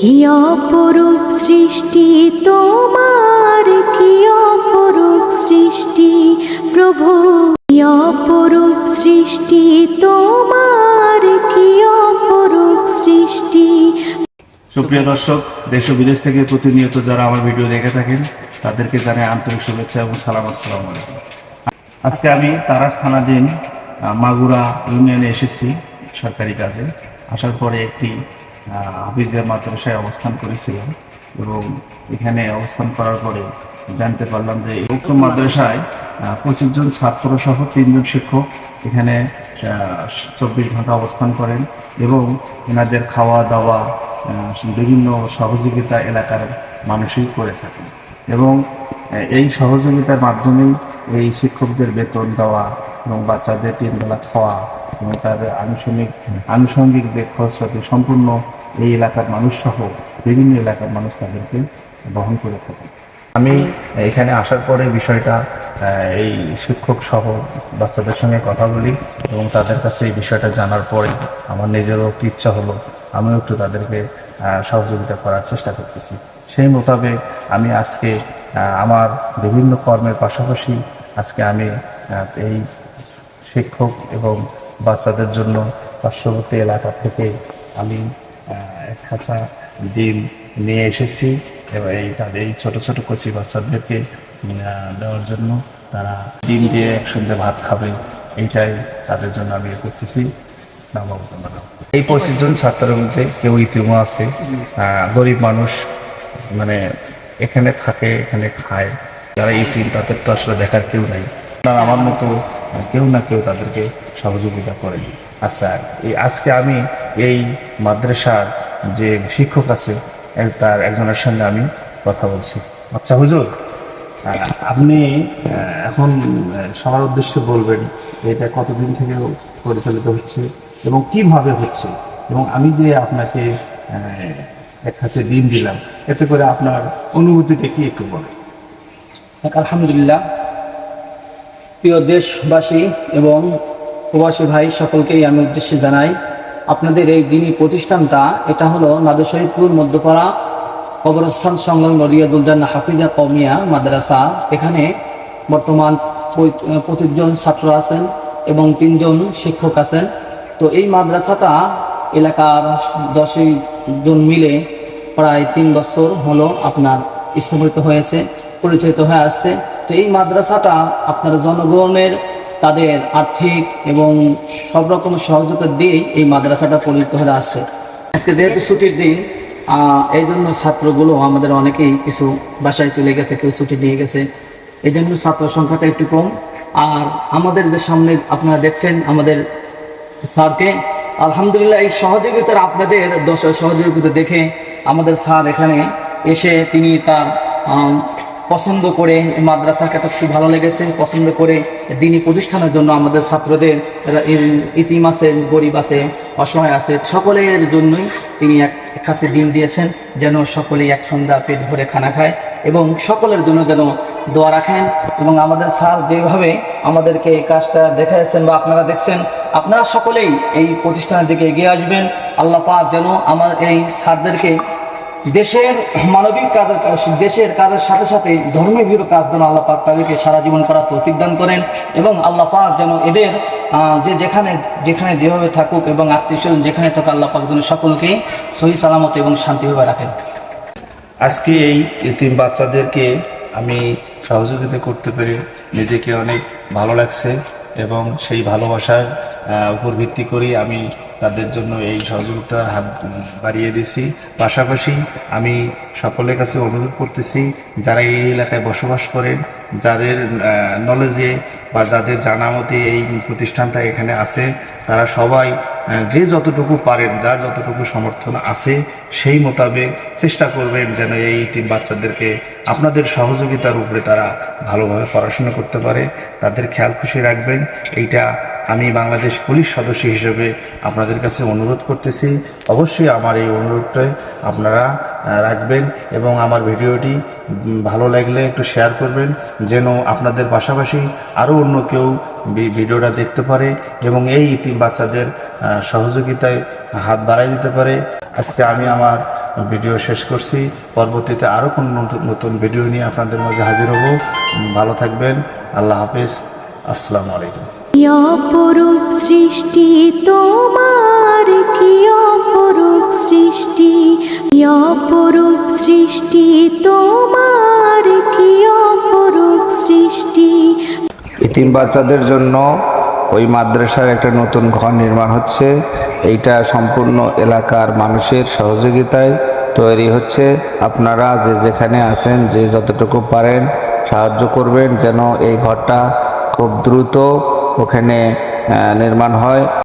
কি অপরূপ সৃষ্টি তোমার, কি অপরূপ সৃষ্টি প্রভু, কি অপরূপ সৃষ্টি তোমার, কি অপরূপ সৃষ্টি। সুপ্রিয় দর্শক, দেশ ও বিদেশ থেকে প্রতিনিয়ত যারা আমার ভিডিও দেখে থাকেন তাদেরকে জানাই আন্তরিক শুভেচ্ছা এবং সালাম। আসসালামু আলাইকুম। আজকে আমি তারাস থানাধীন মাগুরা ইউনিয়নে এসেছি সরকারি কাজে। আসার পরে একটি হাফিজিয়া মাদ্রাসায় অবস্থান করেছিলাম এবং এখানে অবস্থান করার পরে জানতে পারলাম যে উক্ত মাদ্রাসায় 25 জন ছাত্র সহ 3 জন শিক্ষক এখানে 24 ঘন্টা অবস্থান করেন এবং এনাদের খাওয়া দাওয়া বিভিন্ন সহযোগিতা এলাকার মানুষই করে থাকেন এবং এই সহযোগিতার মাধ্যমেই এই শিক্ষকদের বেতন দেওয়া এবং বাচ্চাদের 3 বেলা খাওয়া এবং তাদের আনুষঙ্গিক যে খরচাটি সম্পূর্ণ এই এলাকার মানুষ সহ বিভিন্ন এলাকার মানুষ তাদেরকে বহন করে থাকে। আমি এখানে আসার পরে বিষয়টা এই শিক্ষক সহ বাচ্চাদের সঙ্গে কথা বলি এবং তাদের কাছে এই বিষয়টা জানার পরে আমার নিজেরও একটু ইচ্ছা হলো আমিও একটু তাদেরকে সহযোগিতা করার চেষ্টা করতেছি। সেই মোতাবেক আমি আজকে আমার বিভিন্ন কর্মের পাশাপাশি আজকে আমি এই শিক্ষক এবং বাচ্চাদের জন্য পার্শ্ববর্তী এলাকা থেকে আমি এক খাঁচা ডিম নিয়ে এসেছি এবং তাদের এই ছোটো ছোটো কচি বাচ্চাদেরকে দেওয়ার জন্য তারা ডিম দিয়ে একসঙ্গে ভাত খাবে, এইটাই তাদের জন্য আমি করতেছি। এই 25 জন ছাত্রের মধ্যে কেউ ইতিমা আছে, গরিব মানুষ, মানে এখানে থাকে, এখানে খায়, যারা ইতিম তাদের তো আসলে দেখার কেউ নাই। আমার মতো কেউ না কেউ তাদেরকে সহযোগিতা করে। আচ্ছা, আজকে আমি এই মাদ্রাসার যে শিক্ষক আছে তার একজনের সঙ্গে আমি কথা বলছি। আচ্ছা হুজুর, আপনি এখন সবার উদ্দেশ্যে বলবেন এটা কতদিন থেকে পরিচালিত হচ্ছে এবং কিভাবে হচ্ছে, এবং আমি যে আপনাকে এক কাছে দিন দিলাম এতে করে আপনার অনুভূতিটা কি একটু বলেন। আলহামদুলিল্লাহ, প্রিয় দেশবাসী এবং প্রবাসী ভাই সকলকেই আমি উদ্দেশ্যে জানাই, আপনাদের এই দিনী প্রতিষ্ঠানটা এটা হলো নাদের শরীফপুর মধ্যপাড়া কবরস্থান সংলগ্ন রিয়াদুল জান্নাহ হাফিজা কওমিয়া মাদ্রাসা। এখানে বর্তমান 25 জন ছাত্র আছেন এবং 3 জন শিক্ষক আছেন। তো এই মাদ্রাসাটা এলাকার 10 জন মিলে প্রায় 3 বছর হলো আপনার স্থাপিত হয়েছে, পরিচালিত হয়ে আসছে। তো এই মাদ্রাসাটা আপনার জনগণের তাদের আর্থিক এবং সব রকম সহযোগিতা দিয়েই এই মাদ্রাসাটা পরিচালিত হয়ে আসছে। আজকে যেহেতু ছুটির দিন, এই জন্য ছাত্রগুলো আমাদের অনেকেই কিছু বাসায় চলে গেছে, কেউ ছুটি নিয়ে গেছে, এই জন্য ছাত্র সংখ্যাটা একটু কম। আর আমাদের যে সামনে আপনারা দেখছেন আমাদের স্যারকে, আলহামদুলিল্লাহ এই সহযোগিতার আপনাদের সহযোগিতা দেখে আমাদের স্যার এখানে এসে তিনি তার পছন্দ করে মাদ্রাসাকে তো খুব ভালো লেগেছে, পছন্দ করে দিনী প্রতিষ্ঠানের জন্য আমাদের ছাত্রদের ইতিম আছে, গরিব আছে, অসহায় আছে, সকলের জন্যই তিনি এক কাছে দিন দিয়েছেন যেন সকলেই এক সন্ধ্যা পেট ভরে খানা খায় এবং সকলের জন্য যেন দোয়া রাখেন। এবং আমাদের স্যার যেভাবে আমাদেরকে এই কাজটা দেখাচ্ছেন বা আপনারা দেখছেন, আপনারা সকলেই এই প্রতিষ্ঠানের দিকে এগিয়ে আসবেন। আল্লাহ পাক যেন আমার এই স্যারদেরকে দেশের মানবিক কাজের দেশের কাজের সাথে সাথে ধর্মীয় কাজ যেন আল্লাহ পাক তাদেরকে সারা জীবন করার তৌফিক দান করেন এবং আল্লাহ পাক যেন এদের যে যেখানে যেভাবে থাকুক এবং আত্মীয়স্বজন যেখানে থাকুক আল্লাহ পাক যেন সকলকে সহি সালামত এবং শান্তিভাবে রাখেন। আজকে এই এতিম বাচ্চাদেরকে আমি সহযোগিতা করতে পেরে নিজেকে অনেক ভালো লাগছে এবং সেই ভালোবাসার উপর ভিত্তি করে আমি তাদের জন্য এই সহযোগিতা হাত বাড়িয়ে দিছি। পাশাপাশি আমি সকলের কাছে অনুরোধ করতেছি, যারা এই এলাকায় বসবাস করেন, যাদের নলেজে বা যাদের জানা মতে এই প্রতিষ্ঠানটা এখানে আছে, তারা সবাই যে যতটুকু পারেন, যার যতটুকু সমর্থন আছে সেই মোতাবেক চেষ্টা করবেন যেন এই 3 বাচ্চাদেরকে আপনাদের সহযোগিতার উপরে তারা ভালোভাবে পড়াশোনা করতে পারে। তাদের খেয়াল খুশি রাখবেন, এইটা আমি বাংলাদেশ পুলিশ সদস্য হিসেবে আপনাদের কাছে অনুরোধ করতেছি, অবশ্যই আমার এই অনুরোধটা আপনারা রাখবেন এবং আমার ভিডিওটি ভালো লাগলে একটু শেয়ার করবেন, যেন আপনাদের পাশাপাশি আরও অন্য কেউ ভিডিওটা দেখতে পারে এবং এই ইতিম বাচ্চাদের সহযোগিতায় হাত বাড়াই দিতে পারে। আজকে আমি আমার ভিডিও শেষ করছি, পরবর্তীতে আরও কোনো নতুন ভিডিও নিয়ে আপনাদের মাঝে হাজির হব। ভালো থাকবেন, আল্লাহ হাফেজ, আসসালামু আলাইকুম। কি অপরূপ সৃষ্টি তোমার, কি অপরূপ সৃষ্টি, কি অপরূপ সৃষ্টি তোমার, কি অপরূপ সৃষ্টি। এতিম বাচ্চাদের জন্য ওই মাদ্রাসার একটা নতুন ঘর নির্মাণ হচ্ছে। এইটা সম্পূর্ণ এলাকার মানুষের সহযোগিতায় তৈরি হচ্ছে। আপনারা যে যেখানে আছেন, যে যতটুকু পারেন সাহায্য করবেন, যেন এই ঘরটা খুব দ্রুত ওখানে নির্মাণ হয়।